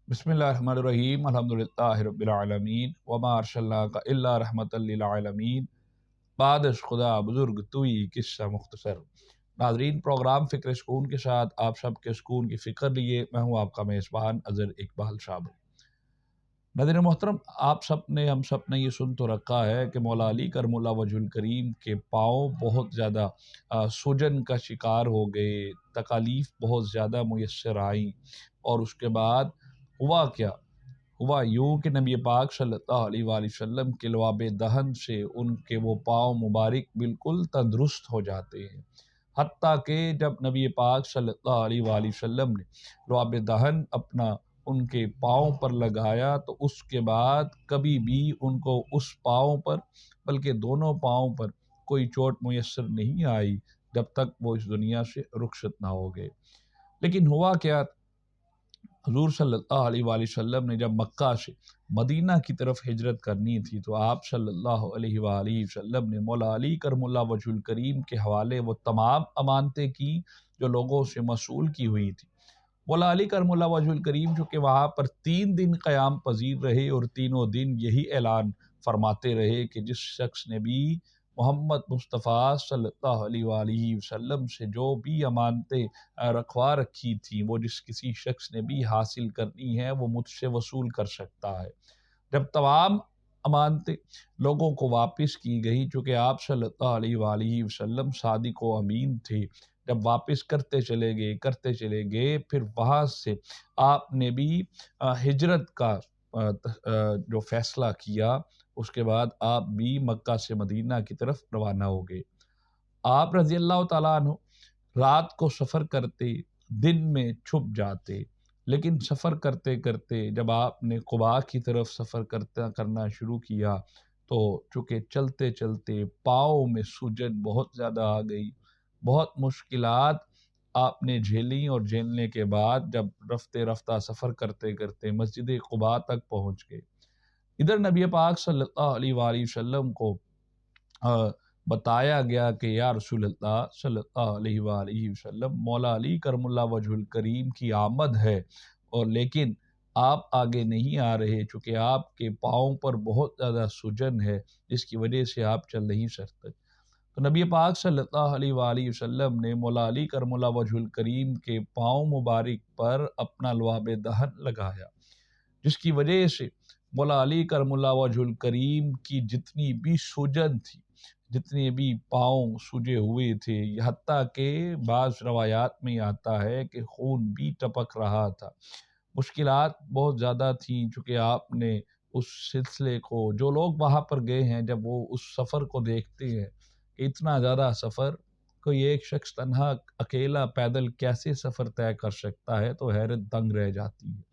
بسم اللہ الرحمن الرحیم الحمدللہ رب العالمین وما ارسلناک الا رحمۃ للعالمین بعدش خدا بزرگ توئی قصہ مختصر۔ ناظرین، پروگرام فکر سکون کے ساتھ آپ سب کے سکون کی فکر لیے میں ہوں آپ کا میزبان اظہر اقبال شابو۔ ناظرین محترم، آپ سب نے ہم سب نے یہ سن تو رکھا ہے کہ مولا علی کرم اللہ وجہ الکریم کے پاؤں بہت زیادہ سوجن کا شکار ہو گئے، تکالیف بہت زیادہ میسر آئیں، اور اس کے بعد ہوا کیا؟ ہوا یوں کہ نبی پاک صلی اللہ علیہ وآلہ وسلم کے لعاب دہن سے ان کے وہ پاؤں مبارک بالکل تندرست ہو جاتے ہیں، حتیٰ کہ جب نبی پاک صلی اللہ علیہ وآلہ وسلم نے لعاب دہن اپنا ان کے پاؤں پر لگایا تو اس کے بعد کبھی بھی ان کو اس پاؤں پر بلکہ دونوں پاؤں پر کوئی چوٹ میسر نہیں آئی جب تک وہ اس دنیا سے رخصت نہ ہو گئے۔ لیکن ہوا کیا؟ حضور صلی اللہ علیہ وآلہ وسلم نے جب مکہ سے مدینہ کی طرف ہجرت کرنی تھی تو آپ صلی اللہ علیہ وآلہ وسلم نے مولا علی کرم اللہ وجہ الکریم کے حوالے وہ تمام امانتیں کی جو لوگوں سے موصول کی ہوئی تھی۔ مولا علی کرم اللہ وجہ الکریم چونکہ وہاں پر 3 دن قیام پذیر رہے اور تینوں دن یہی اعلان فرماتے رہے کہ جس شخص نے بھی محمد مصطفیٰ صلی اللہ علیہ وآلہ وسلم سے جو بھی امانتیں رکھوا رکھی تھی وہ جس کسی شخص نے بھی حاصل کرنی ہے وہ مجھ سے وصول کر سکتا ہے۔ جب تمام امانتیں لوگوں کو واپس کی گئی، چونکہ آپ صلی اللہ علیہ وآلہ وسلم صادق و امین تھے، جب واپس کرتے چلے گئے پھر وہاں سے آپ نے بھی ہجرت کا جو فیصلہ کیا، اس کے بعد آپ بھی مکہ سے مدینہ کی طرف روانہ ہو گئے۔ آپ رضی اللہ تعالیٰ عنہ رات کو سفر کرتے، دن میں چھپ جاتے، لیکن سفر کرتے کرتے جب آپ نے قباء کی طرف سفر کرنا شروع کیا تو چونکہ چلتے چلتے پاؤں میں سوجن بہت زیادہ آ گئی، بہت مشکلات آپ نے جھیلی، اور جھیلنے کے بعد جب رفتے رفتہ سفر کرتے کرتے مسجد قباء تک پہنچ گئے۔ ادھر نبی پاک صلی اللہ علیہ وآلہ وسلم کو بتایا گیا کہ یا رسول اللہ صلی اللہ علیہ وآلہ وسلم، مولا علی کرم اللہ وجہ الکریم کی آمد ہے، اور لیکن آپ آگے نہیں آ رہے چونکہ آپ کے پاؤں پر بہت زیادہ سوجن ہے جس کی وجہ سے آپ چل نہیں سکتے۔ تو نبی پاک صلی اللہ علیہ وآلہ وسلم نے مولا علی کرم اللہ وجہ الکریم کے پاؤں مبارک پر اپنا لعاب دہن لگایا، جس کی وجہ سے مولا علی کرم اللہ وجہ الکریم کی جتنی بھی سوجن تھی، جتنے بھی پاؤں سوجے ہوئے تھے، حتیٰ کہ بعض روایات میں آتا ہے کہ خون بھی ٹپک رہا تھا، مشکلات بہت زیادہ تھیں، چونکہ آپ نے اس سلسلے کو، جو لوگ وہاں پر گئے ہیں جب وہ اس سفر کو دیکھتے ہیں کہ اتنا زیادہ سفر کوئی ایک شخص تنہا اکیلا پیدل کیسے سفر طے کر سکتا ہے، تو حیرت دنگ رہ جاتی ہے۔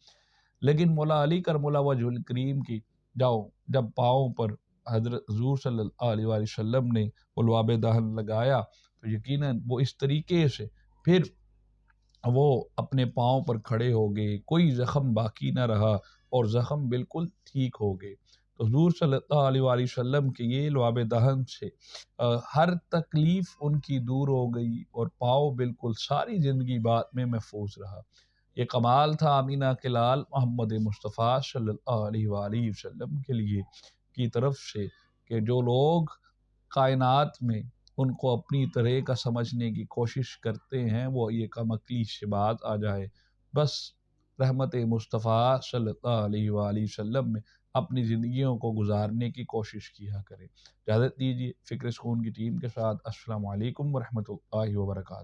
لیکن مولا علی کرم اللہ وجہ الکریم کی جب پاؤں پر حضرت حضور صلی اللہ علیہ وآلہ وسلم نے وہ لعاب دہن لگایا تو یقیناً وہ اس طریقے سے پھر وہ اپنے پاؤں پر کھڑے ہو گئے، کوئی زخم باقی نہ رہا اور زخم بالکل ٹھیک ہو گئے۔ تو حضور صلی اللہ علیہ وآلہ وسلم کے یہ لعاب دہن سے ہر تکلیف ان کی دور ہو گئی اور پاؤں بالکل ساری زندگی بعد میں محفوظ رہا۔ یہ کمال تھا آمینہ کے لال محمد مصطفیٰ صلی اللہ علیہ وآلہ وسلم کے لیے کی طرف سے کہ جو لوگ کائنات میں ان کو اپنی طرح کا سمجھنے کی کوشش کرتے ہیں وہ یہ کم عقلی سے باز آ جائے، بس رحمت مصطفیٰ صلی اللہ علیہ وآلہ وسلم میں اپنی زندگیوں کو گزارنے کی کوشش کیا کرے۔ اجازت دیجیے فکر سکون کی ٹیم کے ساتھ السلام علیکم ورحمۃ اللہ وبرکاتہ۔